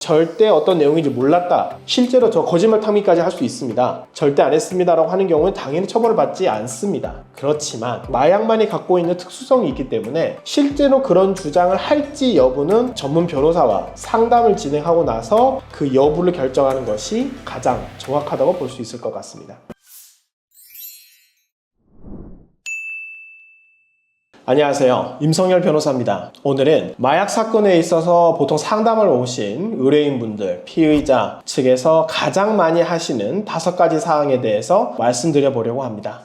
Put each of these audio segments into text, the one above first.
절대 어떤 내용인지 몰랐다. 실제로 저 거짓말 탐기까지 할 수 있습니다. 절대 안 했습니다라고 하는 경우는 당연히 처벌을 받지 않습니다. 그렇지만 마약만이 갖고 있는 특수성이 있기 때문에 실제로 그런 주장을 할지 여부는 전문 변호사와 상담을 진행하고 나서 그 여부를 결정하는 것이 가장 정확하다고 볼 수 있을 것 같습니다. 안녕하세요. 임성열 변호사입니다. 오늘은 마약 사건에 있어서 보통 상담을 오신 의뢰인분들, 피의자 측에서 가장 많이 하시는 5가지 사항에 대해서 말씀드려 보려고 합니다.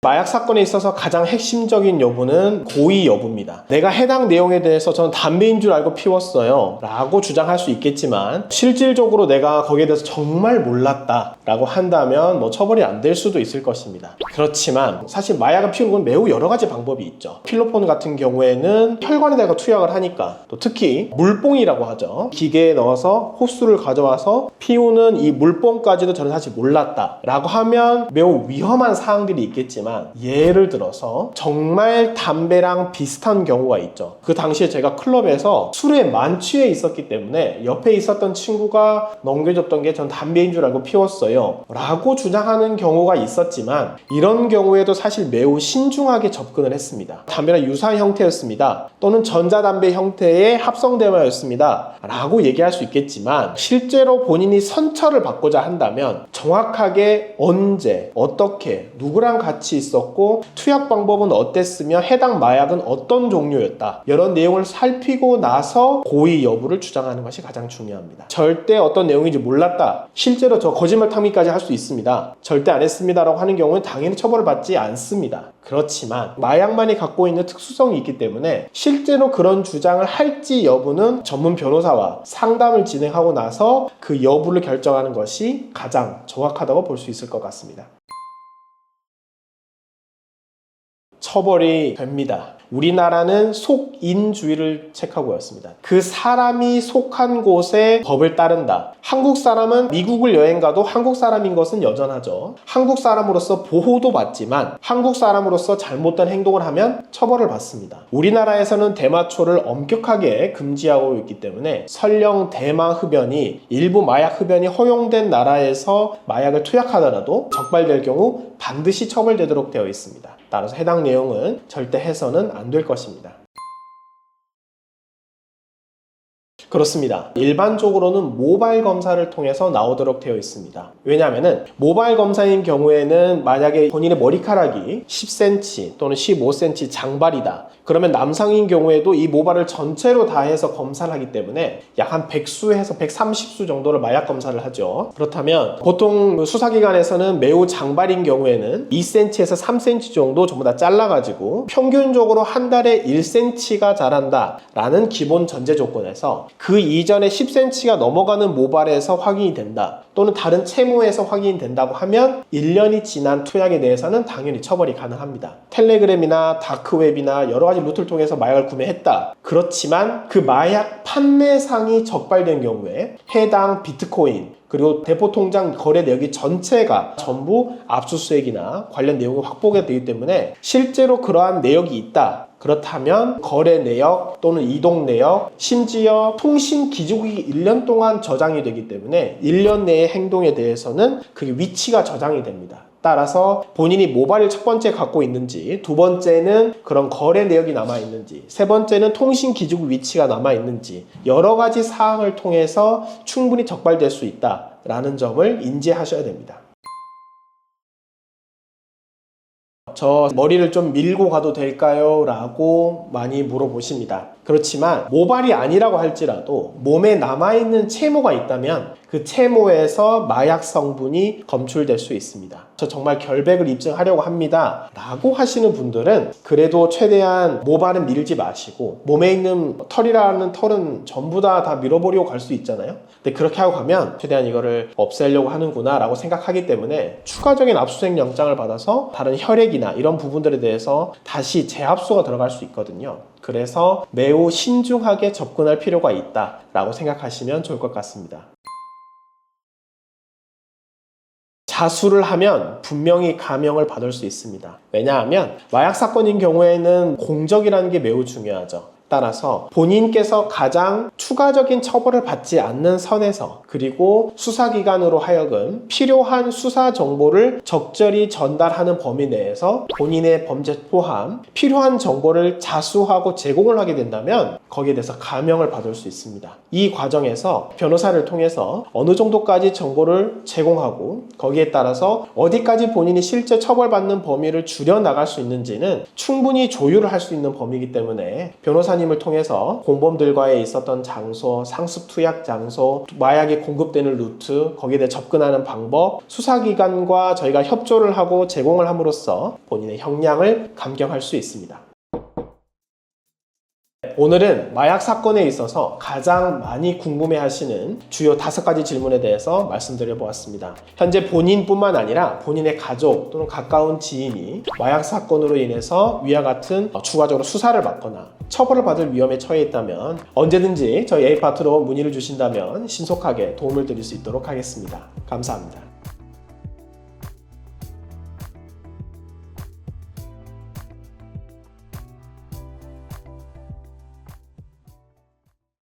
마약 사건에 있어서 가장 핵심적인 여부는 고의 여부입니다. 내가 해당 내용에 대해서 저는 담배인 줄 알고 피웠어요 라고 주장할 수 있겠지만 실질적으로 내가 거기에 대해서 정말 몰랐다 라고 한다면 처벌이 안 될 수도 있을 것입니다. 그렇지만 사실 마약을 피우는 건 매우 여러 가지 방법이 있죠. 필로폰 같은 경우에는 혈관에다가 투약을 하니까, 또 특히 물뽕이라고 하죠. 기계에 넣어서 호수를 가져와서 피우는 이 물뽕까지도 저는 사실 몰랐다 라고 하면 매우 위험한 사항들이 있겠지만, 예를 들어서 정말 담배랑 비슷한 경우가 있죠. 그 당시에 제가 클럽에서 술에 만취해 있었기 때문에 옆에 있었던 친구가 넘겨줬던 게 전 담배인 줄 알고 피웠어요 라고 주장하는 경우가 있었지만, 이런 경우에도 사실 매우 신중하게 접근을 했습니다. 담배랑 유사한 형태였습니다, 또는 전자담배 형태의 합성대마였습니다 라고 얘기할 수 있겠지만, 실제로 본인이 선처를 받고자 한다면 정확하게 언제, 어떻게, 누구랑 같이 있었고 투약 방법은 어땠으며 해당 마약은 어떤 종류였다, 이런 내용을 살피고 나서 고의 여부를 주장하는 것이 가장 중요합니다. 절대 어떤 내용인지 몰랐다, 실제로 저 거짓말 탐기까지 할 수 있습니다, 절대 안 했습니다 라고 하는 경우는 당연히 처벌을 받지 않습니다. 그렇지만 마약만이 갖고 있는 특수성이 있기 때문에 실제로 그런 주장을 할지 여부는 전문 변호사와 상담을 진행하고 나서 그 여부를 결정하는 것이 가장 정확하다고 볼 수 있을 것 같습니다. 처벌이 됩니다. 우리나라는 속인주의를 책하고 있습니다. 그 사람이 속한 곳에 법을 따른다. 한국 사람은 미국을 여행 가도 한국 사람인 것은 여전하죠. 한국 사람으로서 보호도 받지만 한국 사람으로서 잘못된 행동을 하면 처벌을 받습니다. 우리나라에서는 대마초를 엄격하게 금지하고 있기 때문에 설령 대마 흡연이, 일부 마약 흡연이 허용된 나라에서 마약을 투약하더라도 적발될 경우 반드시 처벌되도록 되어 있습니다. 따라서 해당 내용은 절대 해서는 안 될 것입니다. 그렇습니다. 일반적으로는 모바일 검사를 통해서 나오도록 되어 있습니다. 왜냐하면 모바일 검사인 경우에는 만약에 본인의 머리카락이 10cm 또는 15cm 장발이다, 그러면 남성인 경우에도 이 모발을 전체로 다 해서 검사를 하기 때문에 약 한 100수에서 130수 정도를 마약 검사를 하죠. 그렇다면 보통 수사기관에서는 매우 장발인 경우에는 2cm에서 3cm 정도 전부 다 잘라가지고 평균적으로 한 달에 1cm가 자란다 라는 기본 전제 조건에서 그 이전에 10cm가 넘어가는 모발에서 확인이 된다, 또는 다른 채무에서 확인이 된다고 하면 1년이 지난 투약에 대해서는 당연히 처벌이 가능합니다. 텔레그램이나 다크웹이나 여러 가지 루트를 통해서 마약을 구매했다. 그렇지만 그 마약 판매상이 적발된 경우에 해당 비트코인 그리고 대포통장 거래 내역이 전체가 전부 압수수색이나 관련 내용이 확보가 되기 때문에 실제로 그러한 내역이 있다, 그렇다면 거래 내역 또는 이동 내역, 심지어 통신 기록이 1년 동안 저장이 되기 때문에 1년 내의 행동에 대해서는 그게 위치가 저장이 됩니다. 따라서 본인이 모바일을 첫 번째 갖고 있는지, 두 번째는 그런 거래 내역이 남아있는지, 세 번째는 통신 기록 위치가 남아있는지 여러 가지 사항을 통해서 충분히 적발될 수 있다라는 점을 인지하셔야 됩니다. 저 머리를 좀 밀고 가도 될까요? 라고 많이 물어보십니다. 그렇지만 모발이 아니라고 할지라도 몸에 남아있는 채모가 있다면 그 채모에서 마약 성분이 검출될 수 있습니다. 저 정말 결백을 입증하려고 합니다 라고 하시는 분들은 그래도 최대한 모발은 밀지 마시고, 몸에 있는 털이라는 털은 전부 다 밀어버리고 갈 수 있잖아요. 근데 그렇게 하고 가면 최대한 이거를 없애려고 하는구나 라고 생각하기 때문에 추가적인 압수수색 영장을 받아서 다른 혈액이나 이런 부분들에 대해서 다시 재압수가 들어갈 수 있거든요. 그래서 매우 신중하게 접근할 필요가 있다라고 생각하시면 좋을 것 같습니다. 자수를 하면 분명히 감형을 받을 수 있습니다. 왜냐하면 마약 사건인 경우에는 공적이라는 게 매우 중요하죠. 따라서 본인께서 가장 추가적인 처벌을 받지 않는 선에서, 그리고 수사기관으로 하여금 필요한 수사 정보를 적절히 전달하는 범위 내에서 본인의 범죄 포함 필요한 정보를 자수하고 제공을 하게 된다면 거기에 대해서 감형을 받을 수 있습니다. 이 과정에서 변호사를 통해서 어느 정도까지 정보를 제공하고 거기에 따라서 어디까지 본인이 실제 처벌받는 범위를 줄여나갈 수 있는지는 충분히 조율을 할 수 있는 범위이기 때문에 변호사님을 통해서 공범들과의 있었던 장소, 상습 투약 장소, 마약이 공급되는 루트, 거기에 대해 접근하는 방법, 수사기관과 저희가 협조를 하고 제공을 함으로써 본인의 형량을 감경할 수 있습니다. 오늘은 마약 사건에 있어서 가장 많이 궁금해하시는 주요 5가지 질문에 대해서 말씀드려 보았습니다. 현재 본인뿐만 아니라 본인의 가족 또는 가까운 지인이 마약 사건으로 인해서 위와 같은 추가적으로 수사를 받거나 처벌을 받을 위험에 처해 있다면 언제든지 저희 A파트로 문의를 주신다면 신속하게 도움을 드릴 수 있도록 하겠습니다. 감사합니다.